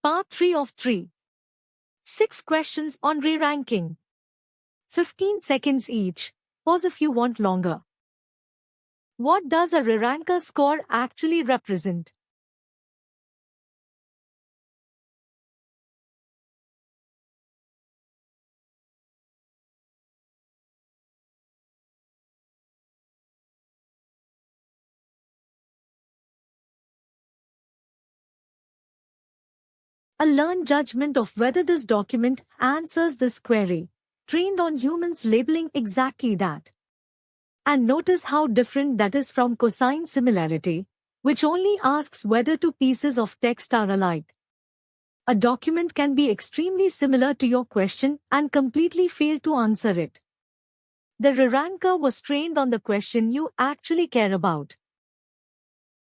Part 3 of 3. 6 questions on re-ranking. 15 seconds each. Pause if you want longer. What does a re-ranker score actually represent? A learned judgment of whether this document answers this query, trained on humans labeling exactly that. And notice how different that is from cosine similarity, which only asks whether two pieces of text are alike. A document can be extremely similar to your question and completely fail to answer it. The re-ranker was trained on the question you actually care about.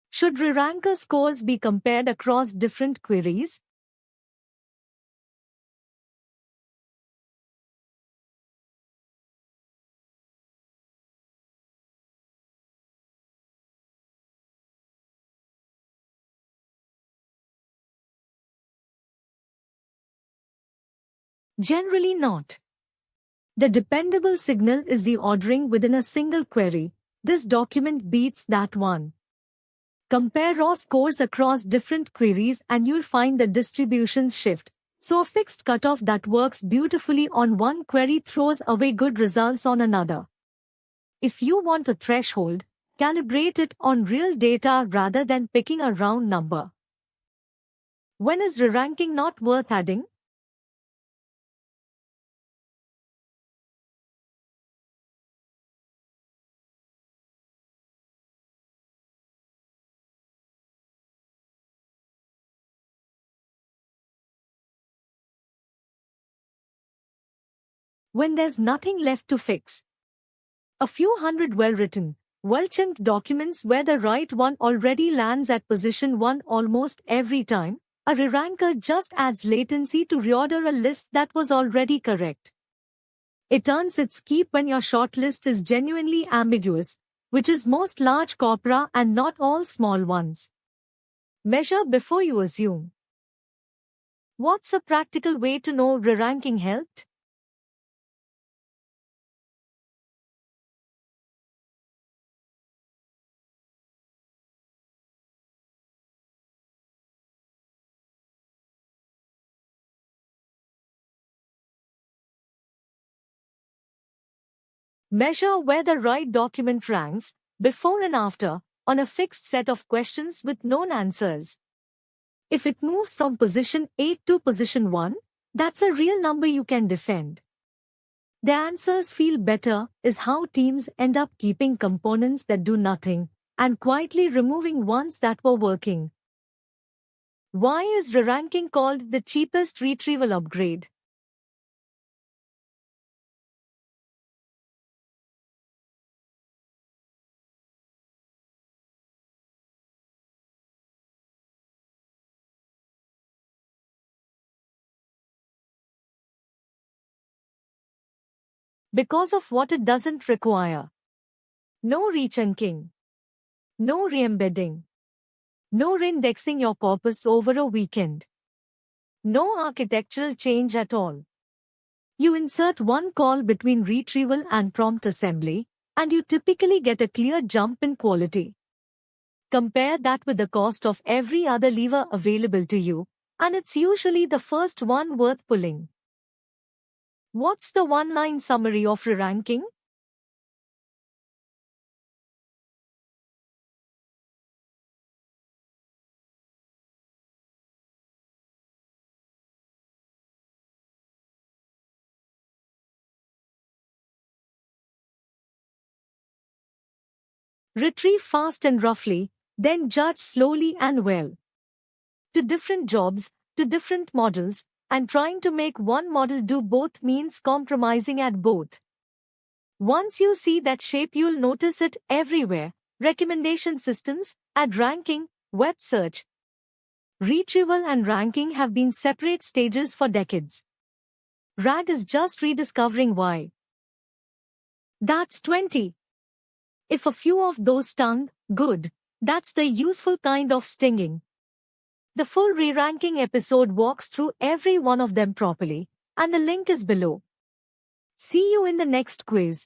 Should re-ranker scores be compared across different queries? Generally not. The dependable signal is the ordering within a single query. This document beats that one. Compare raw scores across different queries and you'll find the distributions shift. So a fixed cutoff that works beautifully on one query throws away good results on another. If you want a threshold, calibrate it on real data rather than picking a round number. When is re-ranking not worth adding? When there's nothing left to fix. A few hundred well-written, well-chunked documents where the right one already lands at position 1 almost every time, a re-ranker just adds latency to reorder a list that was already correct. It earns its keep when your shortlist is genuinely ambiguous, which is most large corpora and not all small ones. Measure before you assume. What's a practical way to know re-ranking helped? Measure where the right document ranks, before and after, on a fixed set of questions with known answers. If it moves from position 8 to position 1, that's a real number you can defend. The answers feel better is how teams end up keeping components that do nothing and quietly removing ones that were working. Why is re-ranking called the cheapest retrieval upgrade? Because of what it doesn't require. No rechunking. No re-embedding. No re-indexing your corpus over a weekend. No architectural change at all. You insert one call between retrieval and prompt assembly, and you typically get a clear jump in quality. Compare that with the cost of every other lever available to you, and it's usually the first one worth pulling. What's the one-line summary of re-ranking? Retrieve fast and roughly, then judge slowly and well. To different jobs, to different models, and trying to make one model do both means compromising at both. Once you see that shape, you'll notice it everywhere. Recommendation systems, ad ranking, web search. Retrieval and ranking have been separate stages for decades. RAG is just rediscovering why. That's 20. If a few of those stung, good. That's the useful kind of stinging. The full re-ranking episode walks through every one of them properly, and the link is below. See you in the next quiz.